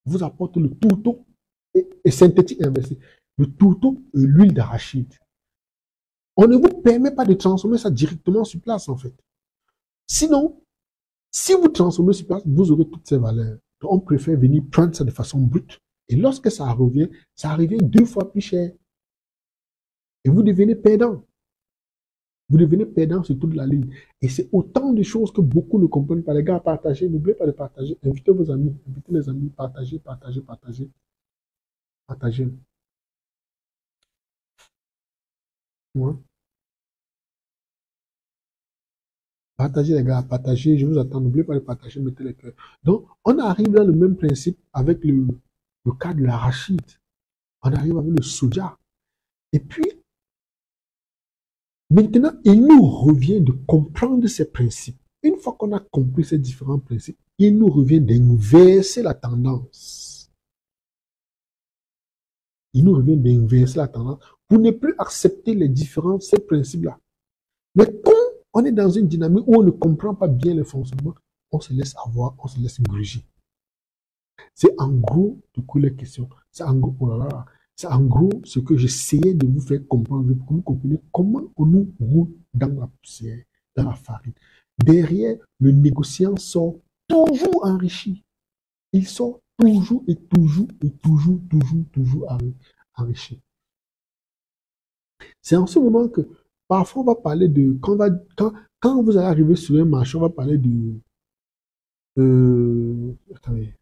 Vous apportez le tourteau et synthétique inversé. Le tourteau et l'huile d'arachide. On ne vous permet pas de transformer ça directement sur place, en fait. Sinon, si vous transformez sur place, vous aurez toutes ces valeurs. Donc, on préfère venir prendre ça de façon brute. Et lorsque ça revient 2 fois plus cher. Et vous devenez perdant. Vous devenez perdant sur toute la ligne. Et c'est autant de choses que beaucoup ne comprennent pas. Les gars, partagez. N'oubliez pas de partager. Invitez vos amis. Invitez les amis. Partagez, partagez, partagez. Partagez. Ouais. Partagez les gars, partagez, je vous attends, n'oubliez pas de partager, mettez les cœurs. Donc, on arrive dans le même principe avec le cas de l'arachide. On arrive avec le soja. Et puis, maintenant, il nous revient de comprendre ces principes. Une fois qu'on a compris ces différents principes, il nous revient d'inverser la tendance. Il nous revient d'inverser la tendance pour ne plus accepter les différents, ces principes-là. Mais quand on est dans une dynamique où on ne comprend pas bien le fonctionnement, on se laisse avoir, on se laisse gruger. C'est en gros de quoi la question. C'est en gros, oh là là, c'est en gros ce que j'essayais de vous faire comprendre pour que vous compreniez comment on nous roule dans la poussière, dans la farine. Derrière, le négociant sort toujours enrichi. Il sort toujours et toujours et toujours, toujours, toujours enrichi. C'est en ce moment que parfois on va parler de, quand vous allez arriver sur un marché, on va parler de, attendez,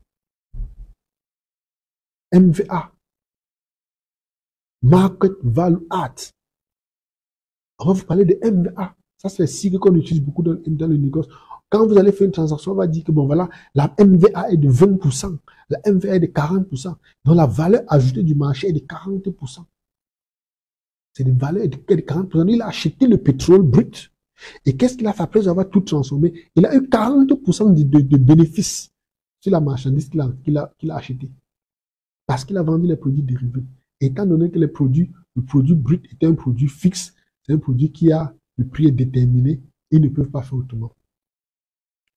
MVA. Market Value Add. On va vous parler de MVA. Ça, c'est le sigle qu'on utilise beaucoup dans le négoce. Quand vous allez faire une transaction, on va dire que bon, voilà, la MVA est de 20%, la MVA est de 40%. Donc, la valeur ajoutée du marché est de 40%. C'est une valeur de 40%. Il a acheté le pétrole brut. Et qu'est-ce qu'il a fait après avoir tout transformé? Il a eu 40% de bénéfices sur la marchandise qu'il a acheté. Parce qu'il a vendu les produits dérivés. Étant donné que le produit brut est un produit fixe, c'est un produit qui a le prix est déterminé, ils ne peuvent pas faire autrement.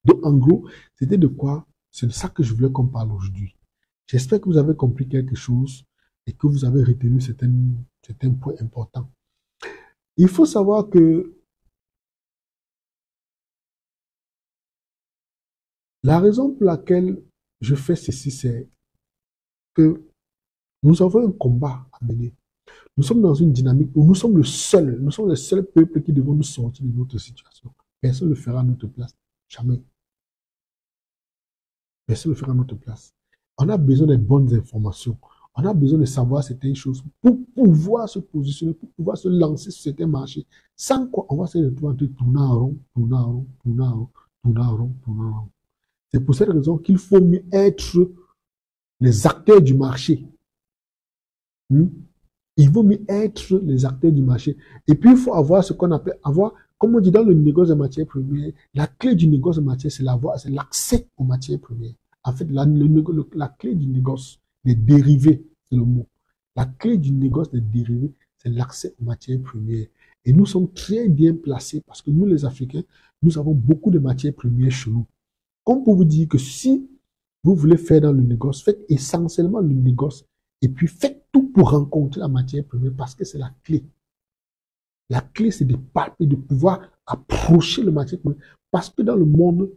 Donc, en gros, c'était de quoi? C'est de ça que je voulais qu'on parle aujourd'hui. J'espère que vous avez compris quelque chose et que vous avez retenu certains points importants. Il faut savoir que la raison pour laquelle je fais ceci, c'est que nous avons un combat à mener. Nous sommes dans une dynamique où nous sommes le seul peuple qui devons nous sortir de notre situation. Personne ne le fera à notre place. Jamais. Personne ne le fera à notre place. On a besoin de bonnes informations. On a besoin de savoir certaines choses pour pouvoir se positionner, pour pouvoir se lancer sur certains marchés. Sans quoi, on va se retrouver en train de tourner en rond, tourner en rond, tourner en rond, tourner en rond, tourner en rond. C'est pour cette raison qu'il faut mieux être les acteurs du marché. Il vaut mieux être les acteurs du marché. Et puis, il faut avoir ce qu'on appelle, comme on dit dans le négoce de matières premières, la clé du négoce de matières, c'est l'accès aux matières premières. En fait, la clé du négoce des dérivés, c'est le mot. La clé du négoce des dérivés, c'est l'accès aux matières premières. Et nous sommes très bien placés parce que nous, les Africains, nous avons beaucoup de matières premières chez nous. Comme pour vous dire que si vous voulez faire dans le négoce, faites essentiellement le négoce et puis faites tout pour rencontrer la matière première parce que c'est la clé. La clé, c'est de palper, de pouvoir approcher la matière première. Parce que dans le monde,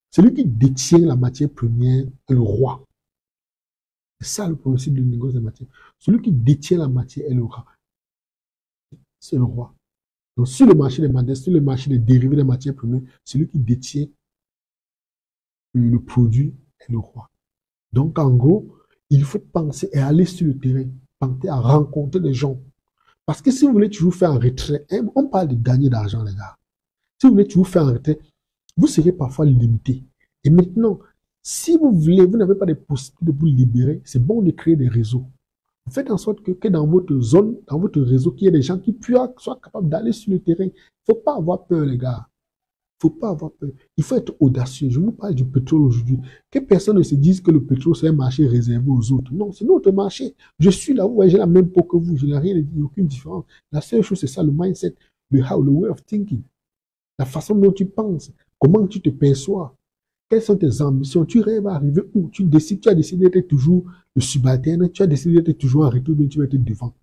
celui qui détient la matière première est le roi. C'est ça le principe du négoce de matière. Celui qui détient la matière est le roi. C'est le roi. Donc, sur le marché des matières, sur le marché des dérivés des matières premières, celui qui détient le produit est le roi. Donc, en gros, il faut penser et aller sur le terrain, penser à rencontrer des gens. Parce que si vous voulez toujours faire un retrait, on parle de gagner d'argent, les gars. Si vous voulez toujours faire un retrait, vous serez parfois limité. Et maintenant, si vous voulez, vous n'avez pas de possibilité de vous libérer, c'est bon de créer des réseaux. Faites en sorte que dans votre zone, dans votre réseau, qu'il y ait des gens qui soient capables d'aller sur le terrain. Il ne faut pas avoir peur, les gars. Il ne faut pas avoir peur. Il faut être audacieux. Je vous parle du pétrole aujourd'hui. Que personne ne se dise que le pétrole, c'est un marché réservé aux autres. Non, c'est notre marché. Je suis là, vous voyez, j'ai la même peau que vous. Je n'ai rien dit, aucune différence. La seule chose, c'est ça, le mindset, le way of thinking. La façon dont tu penses. Comment tu te perçois. Quelles sont tes ambitions? Tu rêves à arriver où? Tu as décidé d'être toujours le subalterne. Tu as décidé d'être toujours en retour, mais tu vas être devant.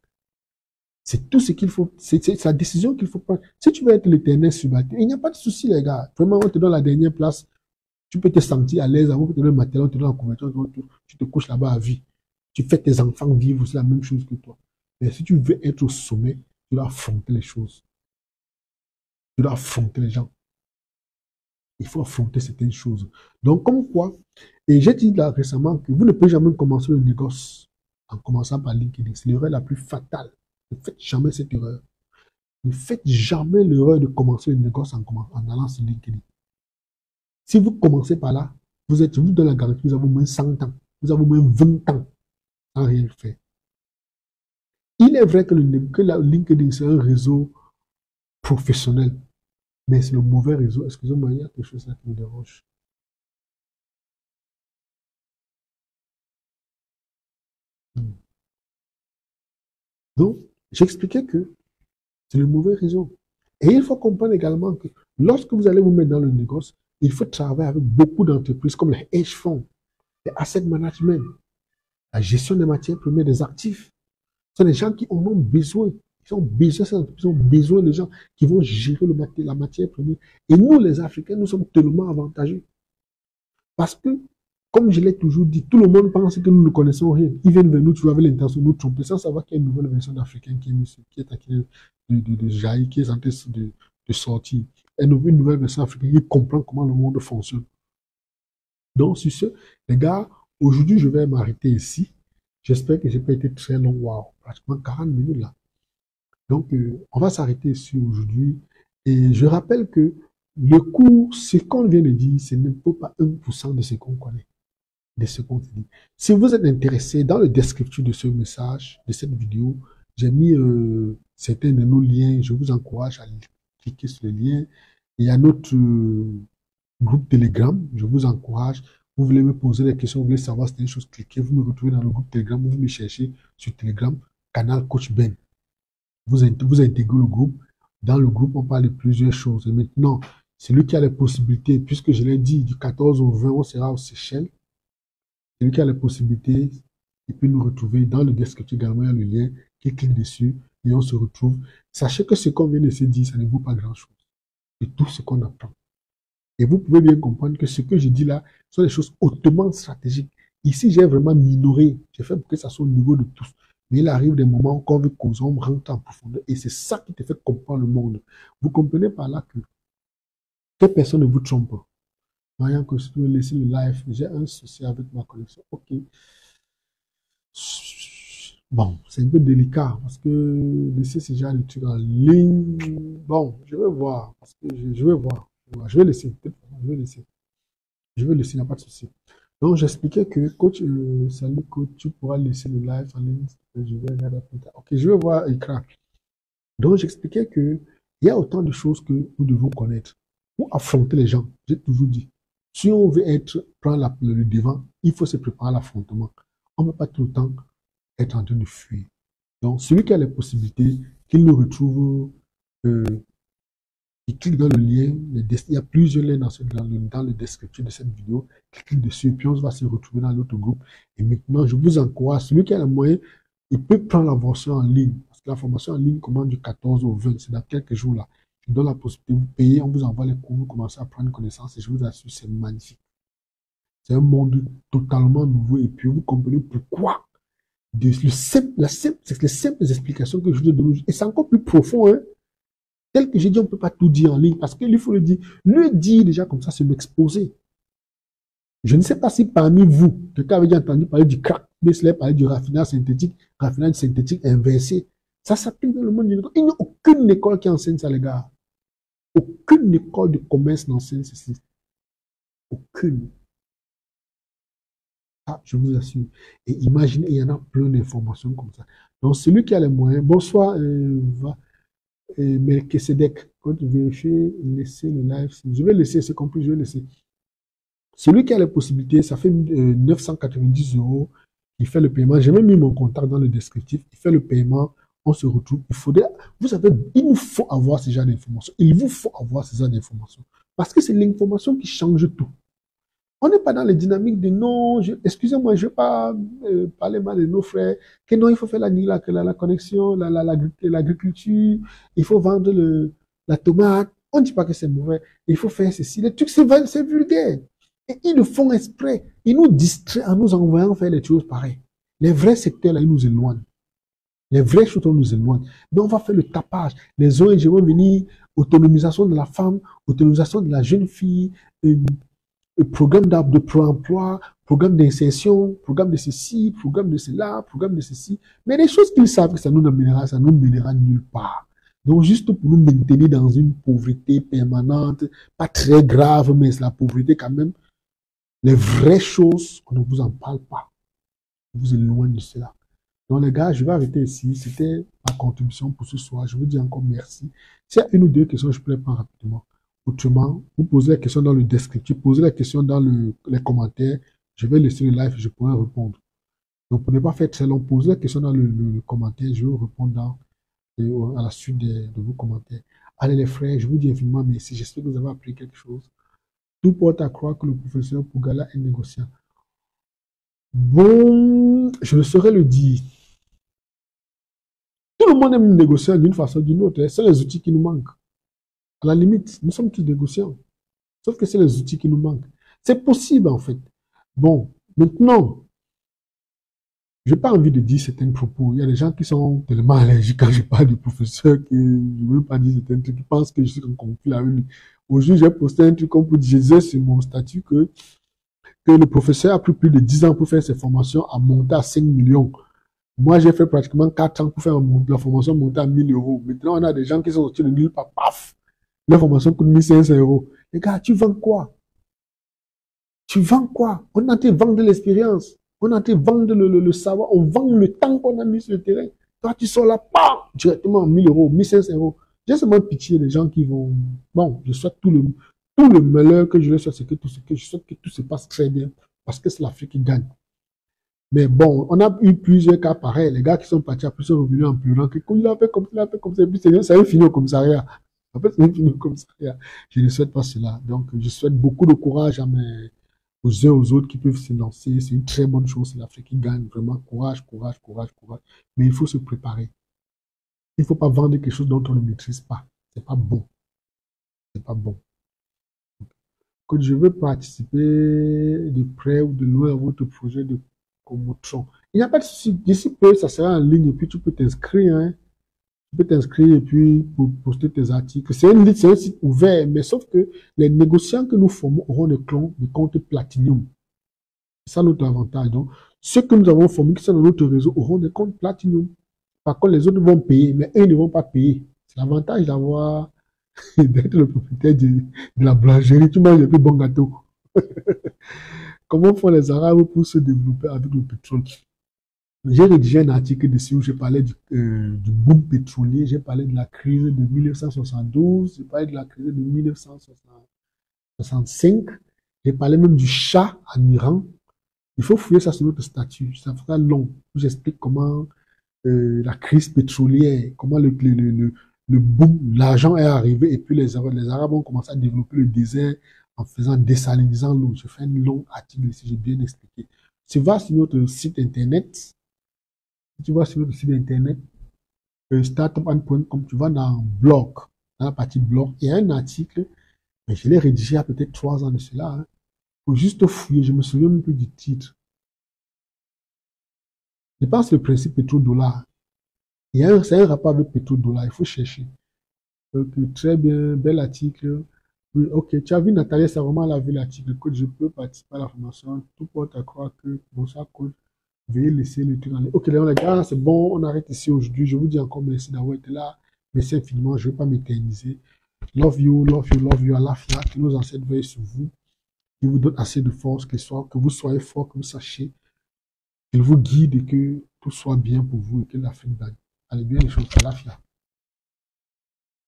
C'est tout ce qu'il faut, c'est sa décision qu'il faut prendre. Si tu veux être l'éternel subalterne, il n'y a pas de souci, les gars. Vraiment, on te donne la dernière place. Tu peux te sentir à l'aise, on te donne le matériel, on te donne la couverture, tu te couches là-bas à vie. Tu fais tes enfants vivre, c'est la même chose que toi. Mais si tu veux être au sommet, tu dois affronter les choses. Tu dois affronter les gens. Il faut affronter certaines choses. Donc, comme quoi, et j'ai dit là récemment que vous ne pouvez jamais commencer le négoce en commençant par LinkedIn. C'est l'erreur la plus fatale. Ne faites jamais cette erreur. Ne faites jamais l'erreur de commencer le négoce en allant sur LinkedIn. Si vous commencez par là, vous dans la garantie, vous avez au moins 100 ans, vous avez au moins 20 ans sans rien faire. Il est vrai que LinkedIn, c'est un réseau professionnel, mais c'est le mauvais réseau. Excusez-moi, il y a quelque chose là qui me dérange. Donc, j'expliquais que c'est le mauvais réseau. Et il faut comprendre également que lorsque vous allez vous mettre dans le négoce, il faut travailler avec beaucoup d'entreprises comme les hedge funds, les asset management, la gestion des matières premières, des actifs. Ce sont des gens qui en ont besoin. Ils ont besoin de gens qui vont gérer la matière première. Et nous, les Africains, nous sommes tellement avantagés. Parce que, comme je l'ai toujours dit, tout le monde pense que nous ne connaissons rien. Ils viennent vers nous toujours avec l'intention de nous tromper sans savoir qu'il y a une nouvelle version d'Africain qui est en train de jaillir, qui est en train de sortir. Une nouvelle version africaine qui comprend comment le monde fonctionne. Donc, sur ce, les gars, aujourd'hui, je vais m'arrêter ici. J'espère que je n'ai pas été très long. Waouh, pratiquement 40 minutes là. Donc, on va s'arrêter ici aujourd'hui. Et je rappelle que le cours, ce qu'on vient de dire, ce n'est pas 1% de ce qu'on connaît, de ce qu'on se dit. Si vous êtes intéressé, dans le descriptif de ce message, de cette vidéo, j'ai mis certains de nos liens. Je vous encourage à cliquer sur le lien. Il y a notre groupe Telegram. Je vous encourage. Vous voulez me poser des questions, vous voulez savoir si c'est une chose, cliquez. Vous me retrouvez dans le groupe Telegram. Vous me cherchez sur Telegram, canal Coach Ben. Vous intégrez le groupe. Dans le groupe, on parle de plusieurs choses. Et maintenant, celui qui a les possibilités, puisque je l'ai dit, du 14 au 20, on sera aux Seychelles. Celui qui a les possibilités, il peut nous retrouver dans le descriptif également, il y a le lien, qui clique dessus et on se retrouve. Sachez que ce qu'on vient de se dire, ça ne vaut pas grand-chose. C'est tout ce qu'on apprend. Et vous pouvez bien comprendre que ce que je dis là sont des choses hautement stratégiques. Ici, j'ai vraiment minoré. J'ai fait pour que ça soit au niveau de tous. Mais il arrive des moments où on veut causer, on rentre en profondeur. Et c'est ça qui te fait comprendre le monde. Vous comprenez par là que personne ne vous trompe. Voyant que si tu veux laisser le live, j'ai un souci avec ma connexion. Ok. Bon, c'est un peu délicat parce que laisser ce genre de trucs en ligne. Bon, je vais voir. Parce que je vais voir. Je vais laisser. Je vais laisser. Je vais laisser, il n'y a pas de souci. Donc, j'expliquais que, coach, salut coach, tu pourras laisser le live en ligne. Je vais regarder plus tard. Ok, je vais voir écran. Donc, j'expliquais que il y a autant de choses que nous devons connaître pour affronter les gens. J'ai toujours dit, si on veut prendre le devant, il faut se préparer à l'affrontement. On ne peut pas tout le temps être en train de fuir. Donc, celui qui a les possibilités, qu'il nous retrouve, il clique dans le lien, il y a plusieurs liens dans le descriptif de cette vidéo, il clique dessus, puis on va se retrouver dans l'autre groupe. Et maintenant, je vous encourage, celui qui a le moyen, il peut prendre la formation en ligne, parce que la formation en ligne commence du 14 au 20, c'est dans quelques jours là. Je donne la possibilité, vous payez, on vous envoie les cours, vous commencez à prendre connaissance, et je vous assure, c'est magnifique. C'est un monde totalement nouveau, et puis vous comprenez pourquoi. Les simples explications que je vous ai données, et c'est encore plus profond, hein. Tel que j'ai dit, on ne peut pas tout dire en ligne parce qu'il faut le dire. Le dire déjà comme ça, c'est m'exposer. Je ne sais pas si parmi vous, quelqu'un avait déjà entendu parler du crack, parler du raffinage synthétique inversé. Ça s'applique dans le monde. Il n'y a aucune école qui enseigne ça, les gars. Aucune école de commerce n'enseigne ceci. Aucune. Ah, je vous assure. Et imaginez, il y en a plein d'informations comme ça. Donc, celui qui a les moyens, bonsoir, Melchizedek, quand tu vérifies, laissez le live. Je vais laisser, c'est compris, je vais laisser. Celui qui a les possibilités, ça fait 990 €, il fait le paiement. J'ai même mis mon contact dans le descriptif. Il fait le paiement, on se retrouve. Vous savez, il nous faut avoir ce genre d'informations. Il vous faut avoir ce genre d'informations. Parce que c'est l'information qui change tout. On n'est pas dans les dynamiques de non, excusez-moi, je ne vais pas parler mal de nos frères, que non, il faut faire la connexion, l'agriculture, il faut vendre la tomate. On ne dit pas que c'est mauvais, il faut faire ceci. Les trucs, c'est vulgaire. Et ils le font exprès. Ils nous distraient en nous envoyant faire des choses pareilles. Les vrais secteurs, là, ils nous éloignent. Les vrais choses, on nous éloigne. Mais on va faire le tapage. Les ONG vont venir, autonomisation de la femme, autonomisation de la jeune fille, programme de pro-emploi, programme d'insertion, programme de ceci, programme de cela, programme de ceci. Mais les choses qu'ils savent que ça nous mènera nulle part. Donc, juste pour nous maintenir dans une pauvreté permanente, pas très grave, mais c'est la pauvreté quand même. Les vraies choses, on ne vous en parle pas. On vous éloigne de cela. Donc, les gars, je vais arrêter ici. C'était ma contribution pour ce soir. Je vous dis encore merci. S'il y a une ou deux questions, je peux les prendre rapidement. Autrement, vous posez les questions dans le descriptif, posez les questions dans les commentaires. Je vais laisser le live et je pourrai répondre. Donc, pour ne pas faire très long, posez les questions dans le commentaire. Je vais répondre à la suite de vos commentaires. Allez les frères, je vous dis infiniment merci. J'espère que vous avez appris quelque chose. Tout porte à croire que le professeur Pougala est négociant. Bon, je ne saurais le dire. Tout le monde aime négocier d'une façon ou d'une autre. C'est les outils qui nous manquent. À la limite, nous sommes tous négociants. Sauf que c'est les outils qui nous manquent. C'est possible, en fait. Bon, maintenant, je n'ai pas envie de dire certains propos. Il y a des gens qui sont tellement allergiques quand je parle du professeur que je ne veux pas dire certains trucs. Ils pensent que je suis en conflit avec lui. Aujourd'hui, j'ai posté un truc comme pour dire, je disais sur mon statut que que le professeur a pris plus de 10 ans pour faire ses formations à monter à 5 millions. Moi, j'ai fait pratiquement 4 ans pour faire la formation montée à 1000 euros. Maintenant, on a des gens qui sont sortis de nulle part, paf, la formation coûte 1500 euros. Les gars, tu vends quoi? Tu vends quoi? On a été vendre l'expérience. On a été vendre le savoir. On vend le temps qu'on a mis sur le terrain. Toi, tu sors là, bam, directement 1000 euros, 1500 euros. J'ai seulement pitié des gens qui vont. Bon, je souhaite tout le malheur que je leur souhaite, c'est que je souhaite que tout se passe très bien. Parce que c'est l'Afrique qui gagne. Mais bon, on a eu plusieurs cas pareils. Les gars qui sont partis après sont revenus en pleurant que il a fait comme ça, il a fait comme ça. Et puis ça a fini au commissariat. En fait, c'est fini au commissariat. Je ne souhaite pas cela. Donc, je souhaite beaucoup de courage aux uns aux autres qui peuvent se lancer. C'est une très bonne chose. C'est l'Afrique qui gagne. Vraiment, courage, courage, courage, courage. Mais il faut se préparer. Il ne faut pas vendre quelque chose dont on ne maîtrise pas. C'est pas bon. C'est pas bon. Que je veux participer de près ou de loin à votre projet de Comotron. Il n'y a pas de souci. D'ici peu, ça sera en ligne et puis tu peux t'inscrire. Hein. Tu peux t'inscrire et puis pour poster tes articles. C'est un site ouvert, mais sauf que les négociants que nous formons auront des comptes Platinum. C'est ça notre avantage. Donc, ceux que nous avons formés qui sont dans notre réseau auront des comptes Platinum. Par contre, les autres vont payer, mais eux ne vont pas payer. C'est l'avantage d'avoir d'être le propriétaire de la boulangerie. Tu manges le plus bon gâteau. Comment font les Arabes pour se développer avec le pétrole? J'ai rédigé un article dessus où je parlais du boom pétrolier, j'ai parlé de la crise de 1972, j'ai parlé de la crise de 1965, j'ai parlé même du Shah en Iran. Il faut fouiller ça sur notre statut, ça fera long. J'explique comment la crise pétrolière, comment le boom, l'argent est arrivé et puis les Arabes ont commencé à développer le désert en faisant désalinisant l'eau. Je fais un long article ici, j'ai bien expliqué. Tu vas sur notre site internet, si tu vas sur notre site internet, startup.com, tu vas dans blog, dans la partie blog, il y a un article, mais je l'ai rédigé il y a peut-être 3 ans de cela. Il faut juste fouiller, je me souviens même plus du titre. Je pense que le principe pétrodollar. C'est un rapport avec pétrodollar, il faut chercher. Donc, très bien, bel article. Oui, ok, tu as vu Nathalie, c'est vraiment la vu l'article. Écoute, je peux participer à la formation. Tout porte à croire que bonsoir, coach. Veuillez laisser le truc en ligne. Ok, les gars, c'est bon, on arrête ici aujourd'hui. Je vous dis encore merci d'avoir été là. Merci infiniment, je ne vais pas m'éterniser. Love you, love you, love you. À la fin, que nos ancêtres veillent sur vous. Qu'ils vous donnent assez de force, que vous soyez fort, que vous sachiez. Qu'ils vous guide et que tout soit bien pour vous et que l'Afrique gagne. Allez bien les choses, à la fin.